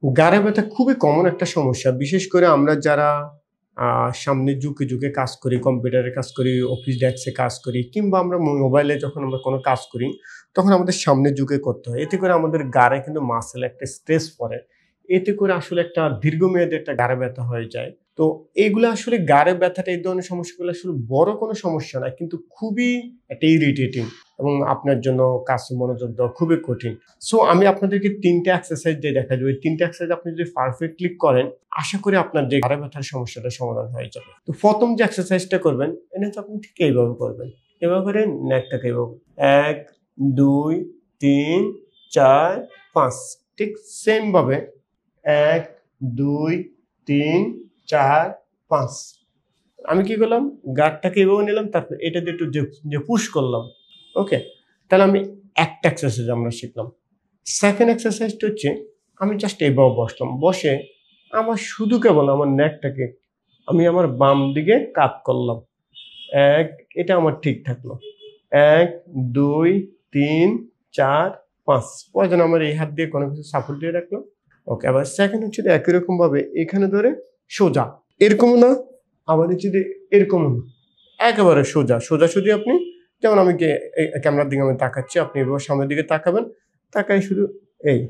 গাড়ে ব্যথা খুবই কমন একটা সমস্যা। বিশেষ করে আমরা যারা সামনে ঝুঁকে কাজ করি, কম্পিউটারে কাজ করি, অফিস ডেস্কে কাজ করি কিংবা আমরা মোবাইলে যখন আমরা কোনো কাজ করি, তখন আমাদের সামনে ঝুঁকে করতে হয়। এতে করে আমাদের গাড়ে কিন্তু মাসলে একটা স্ট্রেস পড়ে। এতে করে আসলে একটা দীর্ঘমেয়াদী একটা গাড়ে ব্যথা হয়ে যায়। তো এইগুলা আসলে গাড়ে ব্যথাটা এই ধরনের সমস্যাগুলো আসলে বড় কোনো সমস্যা না। কিন্তু খুবই একটা ইরিটেটিং এবং আপনার জন্য কাজে মনোযোগ দেওয়া খুবই কঠিন। সো আমি আপনাদেরকে ৩ টা এক্সারসাইজ দিয়ে দেখাই দেব। এই ৩ টা এক্সারসাইজ আপনি যদি পারফেক্টলি করেন, আশা করি আপনার যে ঘাড়ে ব্যথার সমস্যাটা সমাধান হয়ে যাবে। তো ১ম যে এক্সারসাইজটা করবেন, এটা হচ্ছে আপনি ঠিক এইভাবে করবেন। এভাবে করে নেকটাকে এভাবে ১, ২, ৩, ৪, ৫ ঠিক সেম ভাবে ১, ২, ৩, ৪, ৫ আমি কি করলাম? গাঁটটাকে এভাবে নিলাম, তারপর এটা দিয়ে একটু যে পুশ করলাম। ওকে? তাহলে আমি একটা এক্সারসাইজ আমরা শিখলাম। 2nd এক্সারসাইজটা হচ্ছে আমি জাস্ট এভাবে বসলাম। বসে আমার শুধু কেবল আমার নেকটাকে আমি আমার বাম দিকে কাত করলাম। ১ এটা আমার ঠিক থাকলো। ১, ২, ৩, ৪, ৫ প্রয়োজনে আমার এই হাত দিয়ে কোনো কিছু সাপোর্ট দিয়ে রাখলাম। ওকে, আবার 2nd হচ্ছে একই রকম ভাবে এখানে ধরে সোজা। এরকমও না, আবার হচ্ছে এরকমও না। একেবারে সোজা। সোজাসুজি আপনি যেমন আমি ক্যামেরার দিকে আমি তাকাচ্ছি, আপনি এভাবে সামনের দিকে তাকাবেন। তাকায় শুধু এই।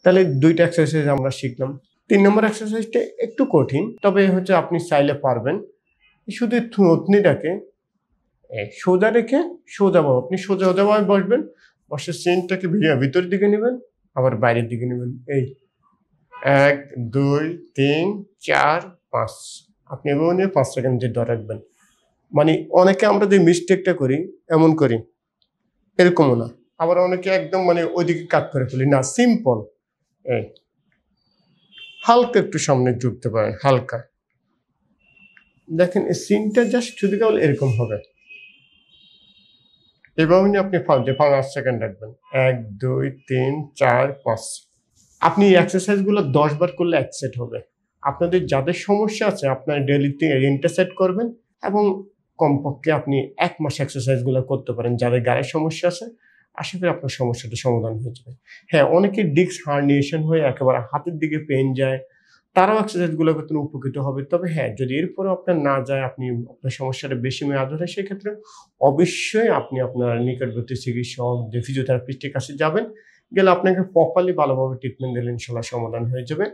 তাহলে ২ টা এক্সারসাইজ আমরা শিখলাম। ৩ নম্বর এক্সারসাইজটা একটু কঠিন। তবে হচ্ছে আপনি চাইলে পারবেন। শুধু থুতনিটাকে সোজা রেখে সোজাভাবে আপনি সোজাভাবে বসবেন। বসে চেইনটাকে ভিতরের দিকে নিবেন, আবার বাইরের দিকে নিবেন। এই ১, ২, ৩, ৪, ৫ আপনি এভাবে নিয়ে ৫ সেকেন্ড যে ধরে রাখবেন। মানে অনেকে আমরা যে মিস্টেকটা করি, এমন করি। এরকমও না। আবার অনেকে একদম মানে ওইদিকে কাট করে ফেলি। না, সিম্পল। এই হালকা একটু সামনে ঝুঁকতে পারেন, হালকা। দেখেন এই সিনটা জাস্ট শুধু কেবল এরকম হবে। এভাবে নিয়ে আপনি ৫ সেকেন্ড রাখবেন। ১, ২, ৩, ৪, ৫ আপনি এই এক্সারসাইজগুলো ১০ বার করলে ১ সেট হবে। আপনাদের যাদের সমস্যা আছে আপনারা ডেইলিতে ৩ টা সেট করবেন এবং কমপক্ষে আপনি ১ মাস এক্সারসাইজগুলো করতে পারেন। যাদের গায়ের সমস্যা আছে, আশা করি আপনার সমস্যাটা সমাধান হয়ে যাবে। হ্যাঁ, অনেকের ডিস্ক হার্নিয়েশন হয়ে একেবারে হাতের দিকে পেইন যায়। তারাও এক্সারসাইজগুলো করতে উপকৃত হবে। তবে হ্যাঁ, যদি এরপরেও আপনার না যায়, আপনি আপনার সমস্যাটা বেশি মেয়াদ হয়, সেক্ষেত্রে অবশ্যই আপনি আপনার নিকটবর্তী চিকিৎসক যে ফিজিওথেরাপিস্টের কাছে যাবেন। গেলে আপনাকে প্রপারলি ভালোভাবে ট্রিটমেন্ট দিলে ইনশাআল্লাহ সমাধান হয়ে যাবে।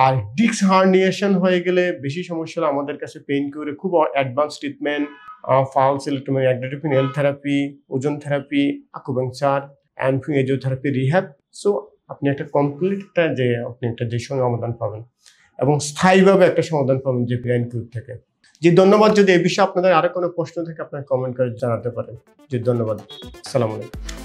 আর ডিস্ক হার্নিয়েশন হয়ে গেলে বেশি সমস্যা হলে আমাদের কাছে পেইন কিউরে খুব advance treatment, pulse electromagnetic nail therapy, ওজন থেরাপি, আকুপাঙ্কচার, অ্যানফিজিওথেরাপি, রিহ্যাব। সো আপনি একটা কমপ্লিট আপনি একটা যে সমাধান পাবেন এবং স্থায়ীভাবে একটা সমাধান পাবেন যে পেইন কিউর থেকে। জি ধন্যবাদ। যদি এই বিষয়ে আপনাদের আরো কোনো প্রশ্ন থাকে আপনারা কমেন্ট করে জানাতে পারেন। জি ধন্যবাদ। আসসালামু আলাইকুম।